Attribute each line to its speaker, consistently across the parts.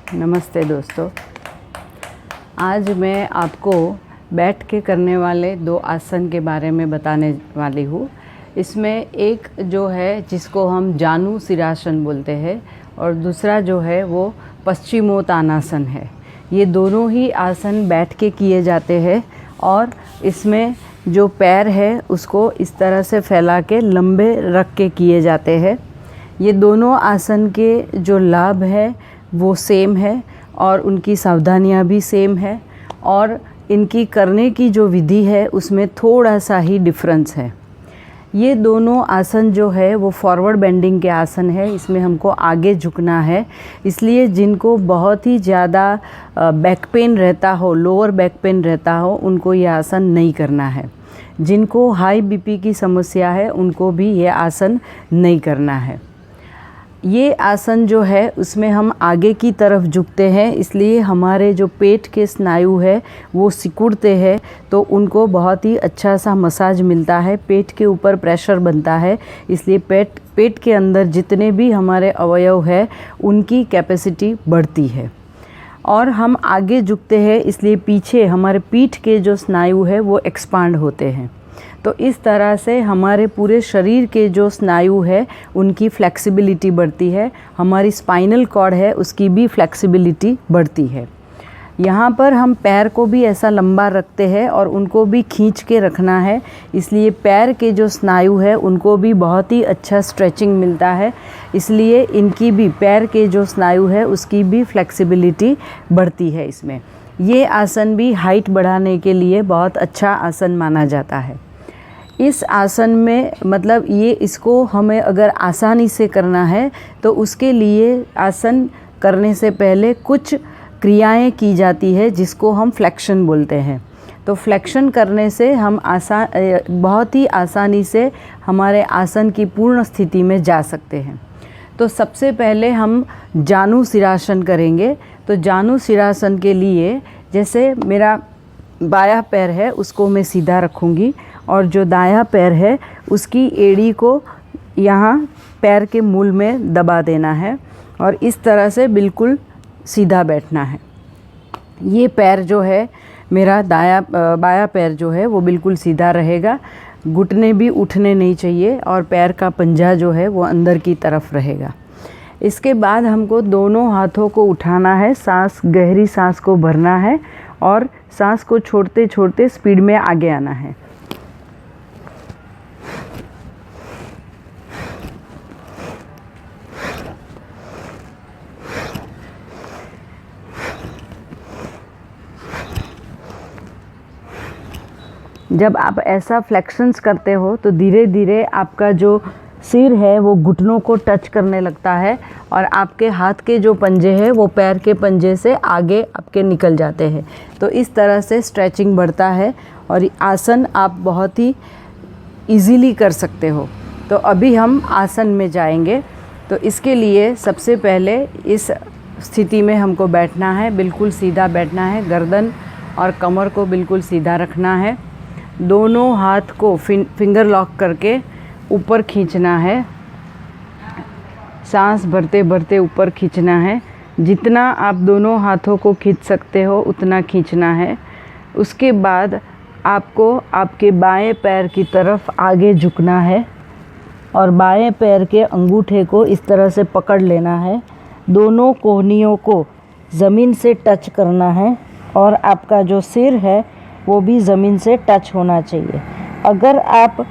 Speaker 1: नमस्ते दोस्तों। आज मैं आपको बैठ के करने वाले 2 आसन के बारे में बताने वाली हूँ। इसमें एक जो है जिसको हम जानु सिरासन बोलते हैं और दूसरा जो है वो पश्चिमोत्तानासन है। ये दोनों ही आसन बैठ के किए जाते हैं और इसमें जो पैर है उसको इस तरह से फैला के लंबे रख के किए जाते हैं। ये दोनों आसन के जो लाभ है वो सेम है और उनकी सावधानियां भी सेम है और इनकी करने की जो विधि है उसमें थोड़ा सा ही डिफरेंस है। ये दोनों आसन जो है वो फॉरवर्ड बेंडिंग के आसन है। इसमें हमको आगे झुकना है, इसलिए जिनको बहुत ही ज़्यादा बैक पेन रहता हो, लोअर बैक पेन रहता हो, उनको ये आसन नहीं करना है। जिनको हाई बीपी की समस्या है उनको भी ये आसन नहीं करना है। ये आसन जो है उसमें हम आगे की तरफ झुकते हैं, इसलिए हमारे जो पेट के स्नायु है वो सिकुड़ते हैं, तो उनको बहुत ही अच्छा सा मसाज मिलता है। पेट के ऊपर प्रेशर बनता है, इसलिए पेट के अंदर जितने भी हमारे अवयव है उनकी कैपेसिटी बढ़ती है। और हम आगे झुकते हैं इसलिए पीछे हमारे पीठ के जो स्नायु है वो एक्सपांड होते हैं। तो इस तरह से हमारे पूरे शरीर के जो स्नायु है उनकी फ्लेक्सिबिलिटी बढ़ती है। हमारी स्पाइनल कॉर्ड है उसकी भी फ्लेक्सिबिलिटी बढ़ती है। यहाँ पर हम पैर को भी ऐसा लंबा रखते हैं और उनको भी खींच के रखना है, इसलिए पैर के जो स्नायु है उनको भी बहुत ही अच्छा स्ट्रेचिंग मिलता है। इसलिए इनकी भी पैर के जो स्नायु है उसकी भी फ्लेक्सिबिलिटी बढ़ती है। इसमें ये आसन भी हाइट बढ़ाने के लिए बहुत अच्छा आसन माना जाता है। इस आसन में मतलब ये इसको हमें अगर आसानी से करना है तो उसके लिए आसन करने से पहले कुछ क्रियाएं की जाती है जिसको हम फ्लेक्शन बोलते हैं। तो फ्लेक्शन करने से हम बहुत ही आसानी से हमारे आसन की पूर्ण स्थिति में जा सकते हैं। तो सबसे पहले हम जानु सिरासन करेंगे। तो जानु सिरासन के लिए जैसे मेरा बायां पैर है उसको मैं सीधा रखूँगी और जो दायां पैर है उसकी एड़ी को यहाँ पैर के मूल में दबा देना है और इस तरह से बिल्कुल सीधा बैठना है। ये पैर जो है मेरा बायां पैर जो है वो बिल्कुल सीधा रहेगा, घुटने भी उठने नहीं चाहिए और पैर का पंजा जो है वो अंदर की तरफ रहेगा। इसके बाद हमको दोनों हाथों को उठाना है, गहरी सांस को भरना है और सांस को छोड़ते छोड़ते स्पीड में आगे आना है। जब आप ऐसा फ्लेक्शंस करते हो तो धीरे धीरे आपका जो सिर है वो घुटनों को टच करने लगता है और आपके हाथ के जो पंजे हैं वो पैर के पंजे से आगे आपके निकल जाते हैं। तो इस तरह से स्ट्रेचिंग बढ़ता है और आसन आप बहुत ही इजीली कर सकते हो। तो अभी हम आसन में जाएंगे। तो इसके लिए सबसे पहले इस स्थिति में हमको बैठना है, बिल्कुल सीधा बैठना है, गर्दन और कमर को बिल्कुल सीधा रखना है। दोनों हाथ को फिंगर लॉक करके ऊपर खींचना है, सांस भरते भरते ऊपर खींचना है। जितना आप दोनों हाथों को खींच सकते हो उतना खींचना है। उसके बाद आपको आपके बाएं पैर की तरफ आगे झुकना है और बाएं पैर के अंगूठे को इस तरह से पकड़ लेना है। दोनों कोहनियों को ज़मीन से टच करना है और आपका जो सिर है वो भी ज़मीन से टच होना चाहिए। अगर आप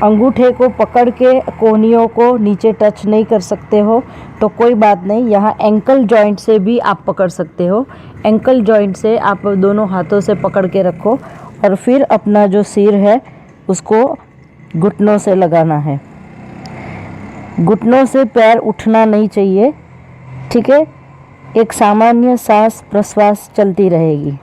Speaker 1: अंगूठे को पकड़ के कोहनियों को नीचे टच नहीं कर सकते हो तो कोई बात नहीं, यहाँ एंकल जॉइंट से भी आप पकड़ सकते हो। एंकल जॉइंट से आप दोनों हाथों से पकड़ के रखो और फिर अपना जो सिर है उसको घुटनों से लगाना है। घुटनों से पैर उठना नहीं चाहिए, ठीक है। एक सामान्य सांस प्रश्वास चलती रहेगी।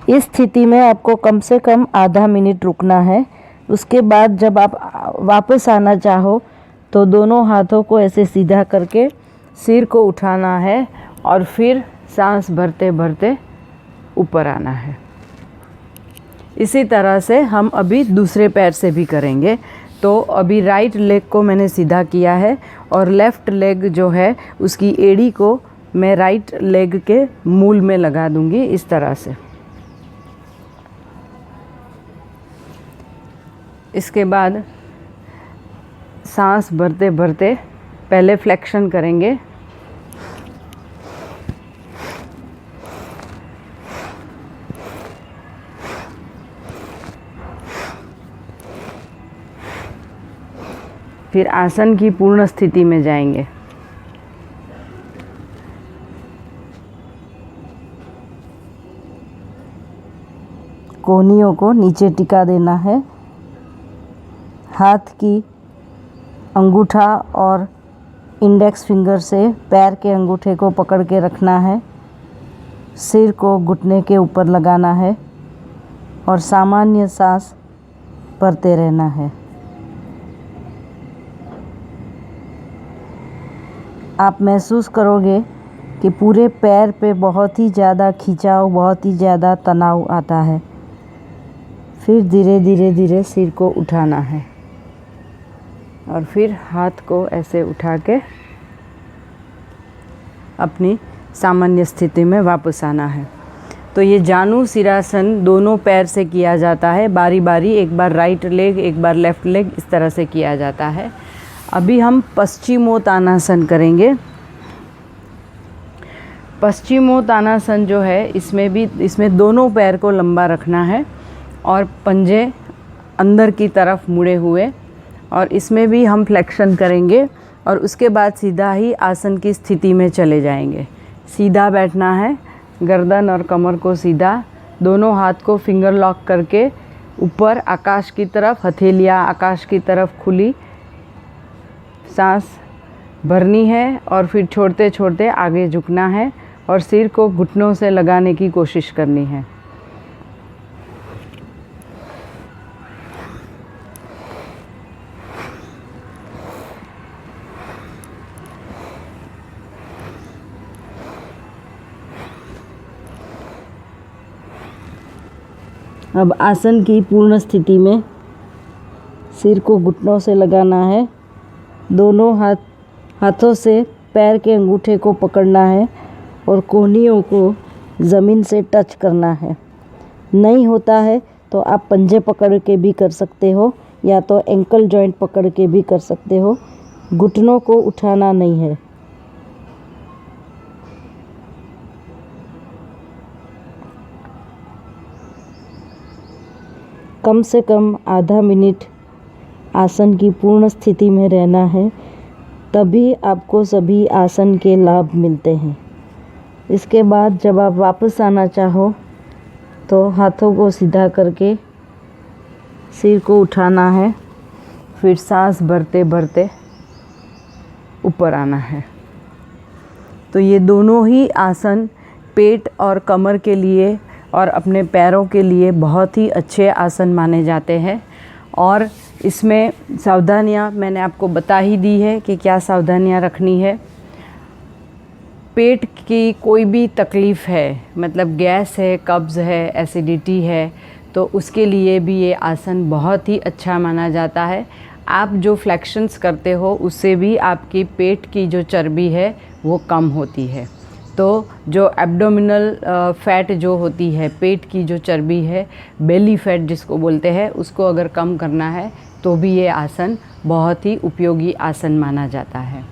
Speaker 1: इस स्थिति में आपको कम से कम आधा मिनट रुकना है। उसके बाद जब आप वापस आना चाहो तो दोनों हाथों को ऐसे सीधा करके सिर को उठाना है और फिर सांस भरते भरते ऊपर आना है। इसी तरह से हम अभी दूसरे पैर से भी करेंगे। तो अभी राइट लेग को मैंने सीधा किया है और लेफ़्ट लेग जो है उसकी एड़ी को मैं राइट लेग के मूल में लगा दूंगी इस तरह से। इसके बाद सांस भरते भरते पहले फ्लेक्शन करेंगे। फिर आसन की पूर्ण स्थिति में जाएंगे। कोहनियों को नीचे टिका देना है। हाथ की अंगूठा और इंडेक्स फिंगर से पैर के अंगूठे को पकड़ के रखना है। सिर को घुटने के ऊपर लगाना है और सामान्य सांस भरते रहना है। आप महसूस करोगे कि पूरे पैर पे बहुत ही ज़्यादा खिंचाव, बहुत ही ज़्यादा तनाव आता है। फिर धीरे धीरे धीरे सिर को उठाना है और फिर हाथ को ऐसे उठा के अपनी सामान्य स्थिति में वापस आना है। तो ये जानु सिरासन दोनों पैर से किया जाता है, बारी बारी, एक बार राइट लेग एक बार लेफ़्ट लेग, इस तरह से किया जाता है। अभी हम पश्चिमोत्तानासन करेंगे। पश्चिमोत्तानासन जो है इसमें दोनों पैर को लंबा रखना है और पंजे अंदर की तरफ मुड़े हुए, और इसमें भी हम फ्लेक्शन करेंगे और उसके बाद सीधा ही आसन की स्थिति में चले जाएंगे। सीधा बैठना है, गर्दन और कमर को सीधा, दोनों हाथ को फिंगर लॉक करके ऊपर आकाश की तरफ, हथेलियाँ आकाश की तरफ खुली, सांस भरनी है और फिर छोड़ते छोड़ते आगे झुकना है और सिर को घुटनों से लगाने की कोशिश करनी है। अब आसन की पूर्ण स्थिति में सिर को घुटनों से लगाना है, दोनों हाथों से पैर के अंगूठे को पकड़ना है और कोहनियों को ज़मीन से टच करना है। नहीं होता है तो आप पंजे पकड़ के भी कर सकते हो या तो एंकल जॉइंट पकड़ के भी कर सकते हो। घुटनों को उठाना नहीं है। कम से कम आधा मिनट आसन की पूर्ण स्थिति में रहना है, तभी आपको सभी आसन के लाभ मिलते हैं। इसके बाद जब आप वापस आना चाहो तो हाथों को सीधा करके सिर को उठाना है, फिर सांस भरते भरते ऊपर आना है। तो ये दोनों ही आसन पेट और कमर के लिए और अपने पैरों के लिए बहुत ही अच्छे आसन माने जाते हैं। और इसमें सावधानियां मैंने आपको बता ही दी है कि क्या सावधानियां रखनी है। पेट की कोई भी तकलीफ़ है, मतलब गैस है, कब्ज़ है, एसिडिटी है, तो उसके लिए भी ये आसन बहुत ही अच्छा माना जाता है। आप जो फ्लेक्शंस करते हो उससे भी आपकी पेट की जो चर्बी है वो कम होती है। तो जो एब्डोमिनल फैट जो होती है, पेट की जो चर्बी है, बेली फैट जिसको बोलते हैं, उसको अगर कम करना है तो भी ये आसन बहुत ही उपयोगी आसन माना जाता है।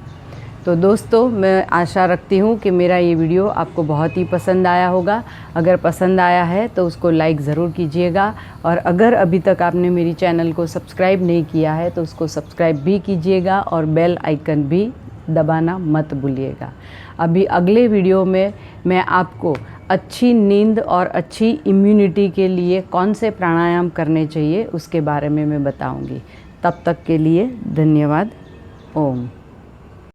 Speaker 1: तो दोस्तों, मैं आशा रखती हूँ कि मेरा ये वीडियो आपको बहुत ही पसंद आया होगा। अगर पसंद आया है तो उसको लाइक ज़रूर कीजिएगा, और अगर अभी तक आपने मेरी चैनल को सब्सक्राइब नहीं किया है तो उसको सब्सक्राइब भी कीजिएगा और बेल आइकन भी दबाना मत भूलिएगा। अभी अगले वीडियो में मैं आपको अच्छी नींद और अच्छी इम्यूनिटी के लिए कौन से प्राणायाम करने चाहिए उसके बारे में मैं बताऊंगी। तब तक के लिए धन्यवाद। ओम।